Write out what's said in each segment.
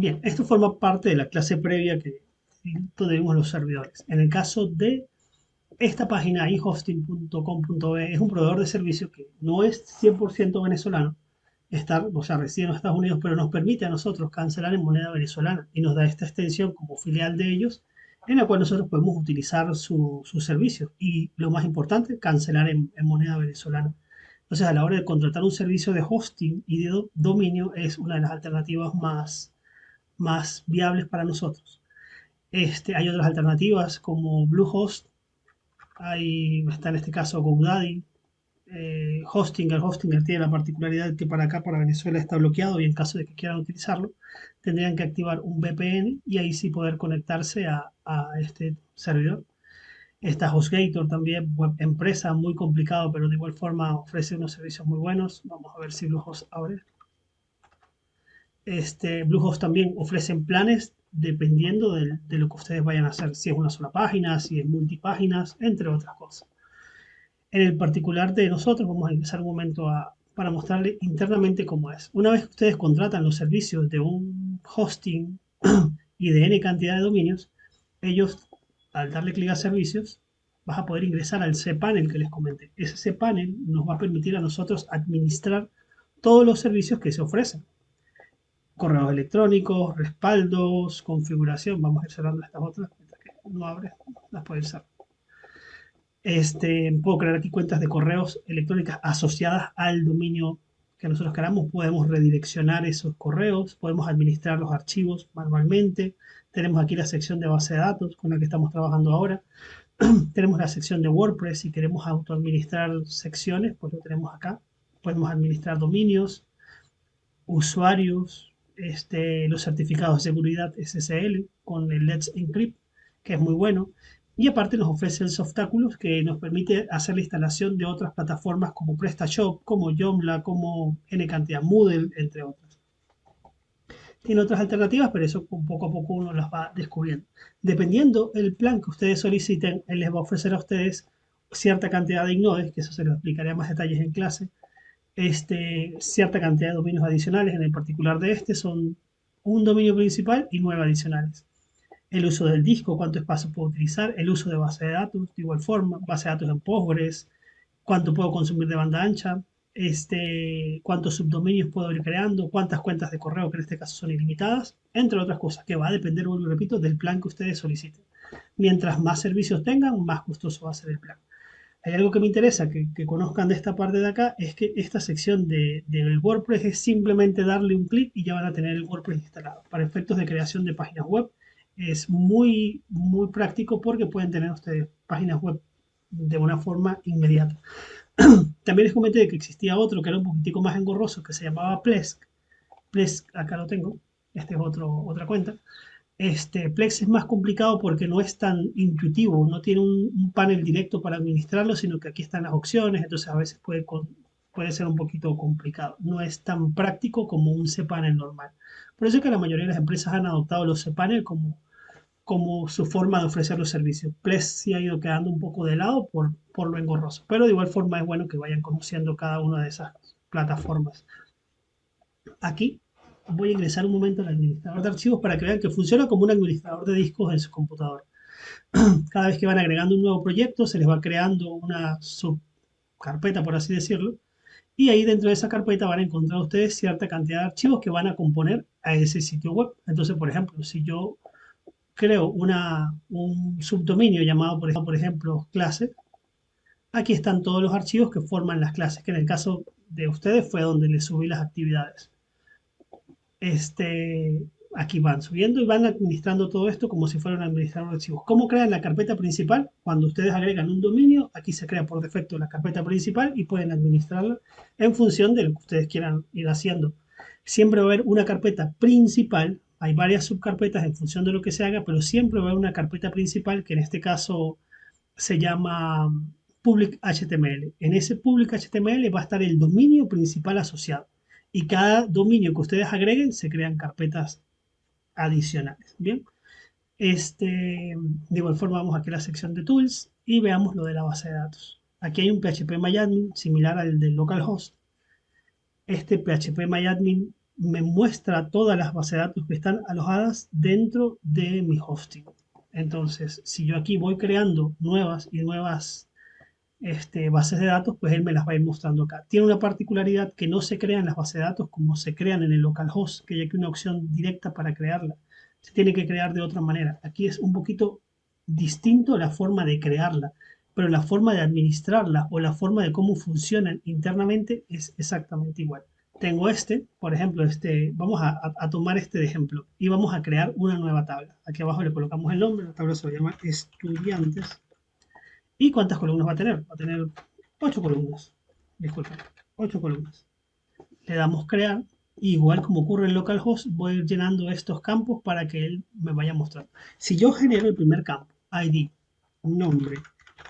Bien, esto forma parte de la clase previa que vimos los servidores. En el caso de esta página, ihosting.com.be, es un proveedor de servicio que no es 100% venezolano, o sea, reside en los Estados Unidos, pero nos permite a nosotros cancelar en moneda venezolana y nos da esta extensión como filial de ellos, en la cual nosotros podemos utilizar sus servicios y, lo más importante, cancelar en moneda venezolana. Entonces, a la hora de contratar un servicio de hosting y de dominio, es una de las alternativas más viables para nosotros. Hay otras alternativas como Bluehost, está en este caso GoDaddy, Hostinger. Hostinger tiene la particularidad que para acá, para Venezuela, está bloqueado y en caso de que quieran utilizarlo, tendrían que activar un VPN y ahí sí poder conectarse a este servidor. Está HostGator también, web empresa, muy complicado, pero de igual forma ofrece unos servicios muy buenos. Vamos a ver si Bluehost abre. Bluehost también ofrecen planes dependiendo de lo que ustedes vayan a hacer, si es una sola página, si es multipáginas, entre otras cosas. En el particular de nosotros, vamos a ingresar un momento para mostrarle internamente cómo es. Una vez que ustedes contratan los servicios de un hosting y de N cantidad de dominios, ellos, al darle clic a servicios, vas a poder ingresar al cPanel que les comenté. Ese cPanel nos va a permitir a nosotros administrar todos los servicios que se ofrecen. Correos electrónicos, respaldos, configuración. Vamos a ir cerrando estas otras, mientras que no abre, las puede usar. Puedo crear aquí cuentas de correos electrónicas asociadas al dominio que nosotros queramos. Podemos redireccionar esos correos, podemos administrar los archivos manualmente. Tenemos aquí la sección de base de datos con la que estamos trabajando ahora. Tenemos la sección de WordPress. Si queremos autoadministrar secciones, pues lo tenemos acá. Podemos administrar dominios, usuarios, los certificados de seguridad SSL con el Let's Encrypt, que es muy bueno. Y aparte nos ofrece el Softaculous, que nos permite hacer la instalación de otras plataformas como PrestaShop, como Joomla, como N cantidad, Moodle, entre otras. Tiene otras alternativas, pero eso poco a poco uno las va descubriendo. Dependiendo el plan que ustedes soliciten, él les va a ofrecer a ustedes cierta cantidad de ignodes, que eso se lo explicaré a más detalles en clase, cierta cantidad de dominios adicionales. En el particular de son un dominio principal y 9 adicionales. El uso del disco, cuánto espacio puedo utilizar, el uso de base de datos, de igual forma, base de datos en Postgres, cuánto puedo consumir de banda ancha, cuántos subdominios puedo ir creando, cuántas cuentas de correo, que en este caso son ilimitadas, entre otras cosas, que va a depender, vuelvo y repito, del plan que ustedes soliciten. Mientras más servicios tengan, más costoso va a ser el plan. Hay algo que me interesa que conozcan de esta parte de acá, es que esta sección del WordPress es simplemente darle un clic y ya van a tener el WordPress instalado. Para efectos de creación de páginas web es muy, muy práctico porque pueden tener ustedes páginas web de una forma inmediata. También les comenté que existía otro que era un poquitico más engorroso que se llamaba Plesk. Plesk, acá lo tengo, es otra cuenta. Plex es más complicado porque no es tan intuitivo, no tiene un panel directo para administrarlo, sino que aquí están las opciones, entonces a veces puede ser un poquito complicado. No es tan práctico como un cPanel normal. Por eso es que la mayoría de las empresas han adoptado los cPanel como su forma de ofrecer los servicios. Plex sí ha ido quedando un poco de lado por lo engorroso, pero de igual forma es bueno que vayan conociendo cada una de esas plataformas. Aquí voy a ingresar un momento al administrador de archivos para que vean que funciona como un administrador de discos en su computadora. Cada vez que van agregando un nuevo proyecto, se les va creando una subcarpeta, por así decirlo, y ahí dentro de esa carpeta van a encontrar ustedes cierta cantidad de archivos que van a componer a ese sitio web. Entonces, por ejemplo, si yo creo un subdominio llamado, por ejemplo, clase, aquí están todos los archivos que forman las clases, que en el caso de ustedes fue donde les subí las actividades. Aquí van subiendo y van administrando todo esto como si fuera un administrador de archivos. ¿Cómo crean la carpeta principal? Cuando ustedes agregan un dominio, aquí se crea por defecto la carpeta principal y pueden administrarla en función de lo que ustedes quieran ir haciendo. Siempre va a haber una carpeta principal, hay varias subcarpetas en función de lo que se haga, pero siempre va a haber una carpeta principal que en este caso se llama public HTML. En ese public HTML va a estar el dominio principal asociado. Y cada dominio que ustedes agreguen se crean carpetas adicionales. Bien, de igual forma vamos aquí a la sección de tools y veamos lo de la base de datos. Aquí hay un PHP MyAdmin similar al del localhost. Este PHP MyAdmin me muestra todas las bases de datos que están alojadas dentro de mi hosting. Entonces, si yo aquí voy creando nuevas y nuevas bases de datos, pues él me las va a ir mostrando acá. Tiene una particularidad que no se crean las bases de datos como se crean en el localhost, que hay aquí una opción directa para crearla. Se tiene que crear de otra manera. Aquí es un poquito distinto la forma de crearla, pero la forma de administrarla o la forma de cómo funcionan internamente es exactamente igual. Tengo por ejemplo, vamos a tomar este de ejemplo y vamos a crear una nueva tabla. Aquí abajo le colocamos el nombre, la tabla se va a llamar estudiantes. ¿Y cuántas columnas va a tener? Va a tener 8 columnas. Disculpen, 8 columnas. Le damos crear. Igual como ocurre en localhost, voy a ir llenando estos campos para que él me vaya mostrando. Si yo genero el primer campo, ID, nombre,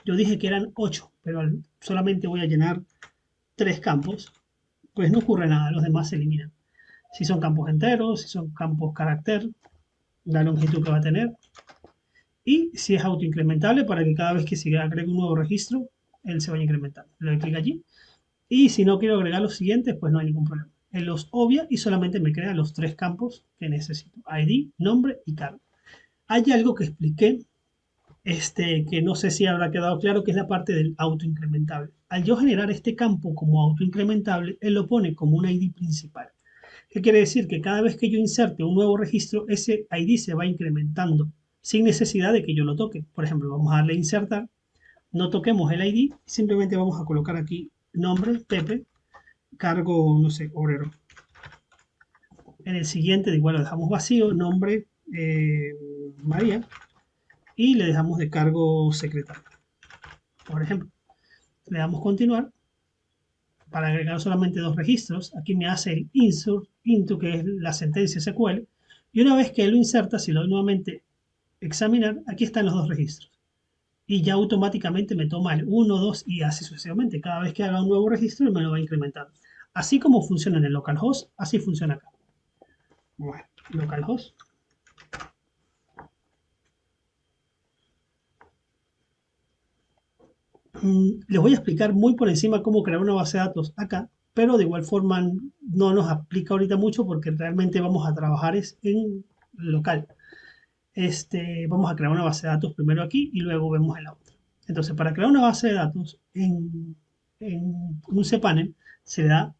yo dije que eran 8, pero solamente voy a llenar 3 campos, pues no ocurre nada, los demás se eliminan. Si son campos enteros, si son campos carácter, la longitud que va a tener, y si es autoincrementable para que cada vez que se agregue un nuevo registro, él se vaya incrementando. Le doy clic allí. Y si no quiero agregar los siguientes, pues no hay ningún problema. Él los obvia y solamente me crea los 3 campos que necesito. ID, nombre y cargo. Hay algo que expliqué, que no sé si habrá quedado claro, que es la parte del autoincrementable. Al yo generar este campo como autoincrementable, él lo pone como un ID principal. ¿Qué quiere decir? Que cada vez que yo inserte un nuevo registro, ese ID se va incrementando sin necesidad de que yo lo toque. Por ejemplo, vamos a darle a insertar, no toquemos el ID, simplemente vamos a colocar aquí nombre, Pepe, cargo, no sé, obrero. En el siguiente, de igual lo dejamos vacío, nombre, María, y le dejamos de cargo secretario. Por ejemplo, le damos continuar para agregar solamente 2 registros. Aquí me hace el insert into, que es la sentencia SQL, y una vez que él lo inserta, si lo doy nuevamente examinar, aquí están los 2 registros. Y ya automáticamente me toma el 1, 2 y así sucesivamente. Cada vez que haga un nuevo registro me lo va incrementando. Así como funciona en el localhost, así funciona acá. Bueno, localhost. Les voy a explicar muy por encima cómo crear una base de datos acá, pero de igual forma no nos aplica ahorita mucho porque realmente vamos a trabajar en local. Vamos a crear una base de datos primero aquí y luego vemos en la otra. Entonces, para crear una base de datos en un cPanel se da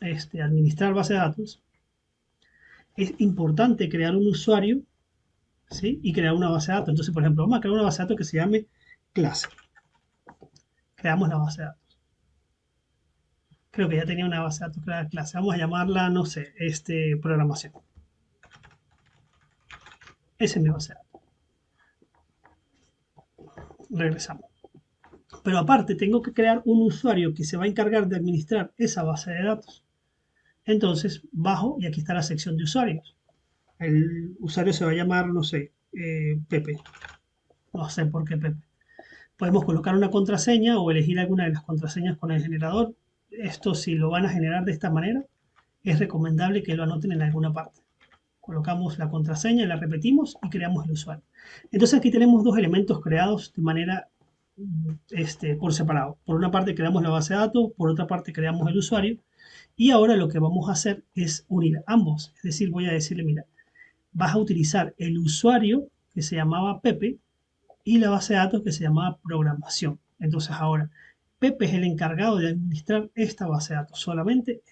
administrar base de datos. Es importante crear un usuario, ¿sí? Y crear una base de datos. Entonces, por ejemplo, vamos a crear una base de datos que se llame clase. Creamos la base de datos. Creo que ya tenía una base de datos creada clase. Vamos a llamarla, no sé, programación. Esa es mi base de datos. Regresamos. Pero aparte tengo que crear un usuario que se va a encargar de administrar esa base de datos. Entonces bajo y aquí está la sección de usuarios. El usuario se va a llamar, no sé, Pepe. No sé por qué Pepe. Podemos colocar una contraseña o elegir alguna de las contraseñas con el generador. Esto, si lo van a generar de esta manera, es recomendable que lo anoten en alguna parte. Colocamos la contraseña, la repetimos y creamos el usuario. Entonces aquí tenemos 2 elementos creados de manera por separado. Por una parte creamos la base de datos, por otra parte creamos el usuario. Y ahora lo que vamos a hacer es unir ambos. Es decir, voy a decirle, mira, vas a utilizar el usuario que se llamaba Pepe y la base de datos que se llamaba programación. Entonces ahora, Pepe es el encargado de administrar esta base de datos solamente.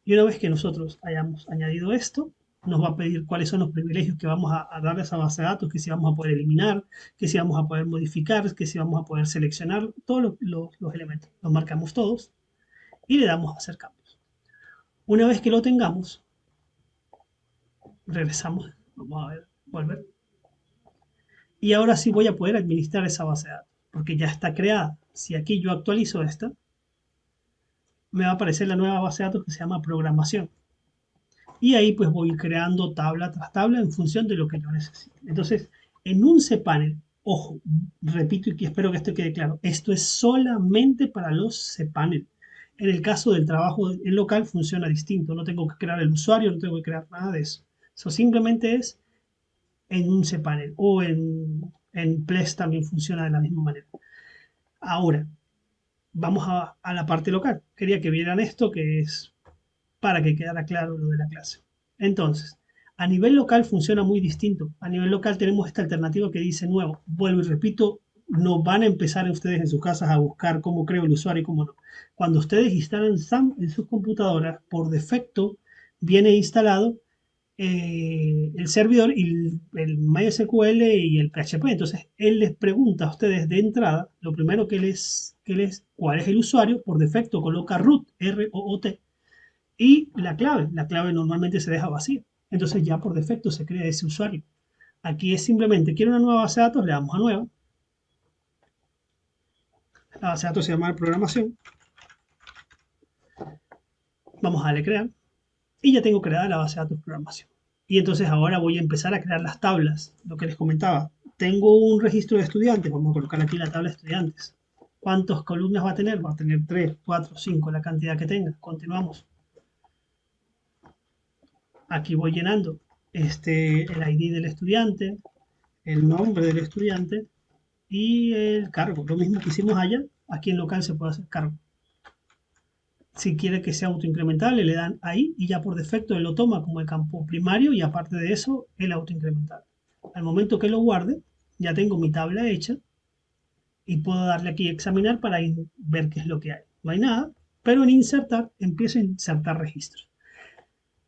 Y una vez que nosotros hayamos añadido esto, nos va a pedir cuáles son los privilegios que vamos a darle a esa base de datos, que si vamos a poder eliminar, que si vamos a poder modificar, que si vamos a poder seleccionar, todos los elementos. Los marcamos todos y le damos a hacer cambios. Una vez que lo tengamos, regresamos, vamos a ver, volver. Y ahora sí voy a poder administrar esa base de datos, porque ya está creada. Si aquí yo actualizo esta, me va a aparecer la nueva base de datos que se llama programación. Y ahí pues voy creando tabla tras tabla en función de lo que yo necesite. Entonces, en un cPanel, ojo, repito y espero que esto quede claro, esto es solamente para los cPanel. En el caso del trabajo en local funciona distinto, no tengo que crear el usuario, no tengo que crear nada de eso. Eso simplemente es en un cPanel o en Ples también funciona de la misma manera. Ahora, vamos a la parte local. Quería que vieran esto que es para que quedara claro lo de la clase. Entonces, a nivel local funciona muy distinto. A nivel local tenemos esta alternativa que dice nuevo. Vuelvo y repito, no van a empezar ustedes en sus casas a buscar cómo creo el usuario y cómo no. Cuando ustedes instalan SAM en sus computadoras, por defecto viene instalado el servidor y el MySQL y el PHP. Entonces, él les pregunta a ustedes de entrada, lo primero cuál es el usuario, por defecto coloca root, R-O-O-T, y la clave normalmente se deja vacía. Entonces ya por defecto se crea ese usuario. Aquí es simplemente, quiero una nueva base de datos, le damos a nueva. La base de datos se llama programación. Vamos a darle crear. Y ya tengo creada la base de datos programación. Y entonces ahora voy a empezar a crear las tablas, lo que les comentaba. Tengo un registro de estudiantes, vamos a colocar aquí la tabla de estudiantes. ¿Cuántas columnas va a tener? Va a tener 3, 4, 5, la cantidad que tenga. Continuamos. Aquí voy llenando el ID del estudiante, el nombre del estudiante y el cargo. Lo mismo que hicimos allá, aquí en local se puede hacer cargo. Si quiere que sea autoincrementable, le dan ahí y ya por defecto él lo toma como el campo primario y aparte de eso, el autoincrementable. Al momento que lo guarde, ya tengo mi tabla hecha y puedo darle aquí a examinar para ver qué es lo que hay. No hay nada, pero en insertar empiezo a insertar registros.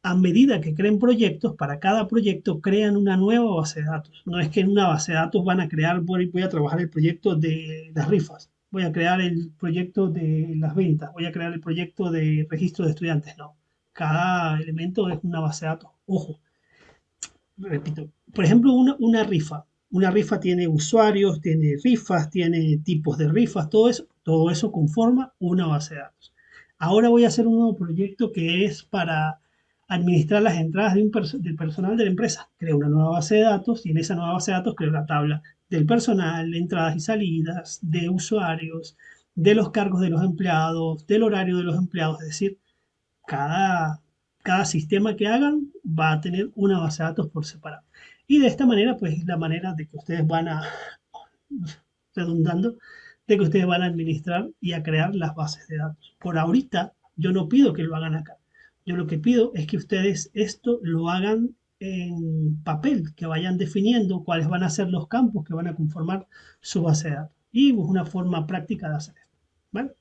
A medida que creen proyectos, para cada proyecto crean una nueva base de datos. No es que en una base de datos van a crear, voy a trabajar el proyecto de las rifas, voy a crear el proyecto de las ventas, voy a crear el proyecto de registro de estudiantes. No, cada elemento es una base de datos. Ojo, repito, por ejemplo, una rifa. Una rifa tiene usuarios, tiene rifas, tiene tipos de rifas, todo eso conforma una base de datos. Ahora voy a hacer un nuevo proyecto que es para administrar las entradas del personal de la empresa. Creo una nueva base de datos y en esa nueva base de datos creo la tabla del personal, de entradas y salidas, de usuarios, de los cargos de los empleados, del horario de los empleados. Es decir, cada, cada sistema que hagan va a tener una base de datos por separado. Y de esta manera, pues es la manera de que ustedes van a, redundando, de que ustedes van a administrar y a crear las bases de datos. Por ahorita, yo no pido que lo hagan acá. Yo lo que pido es que ustedes esto lo hagan en papel, que vayan definiendo cuáles van a ser los campos que van a conformar su base de datos. Y es una forma práctica de hacer esto. ¿Vale?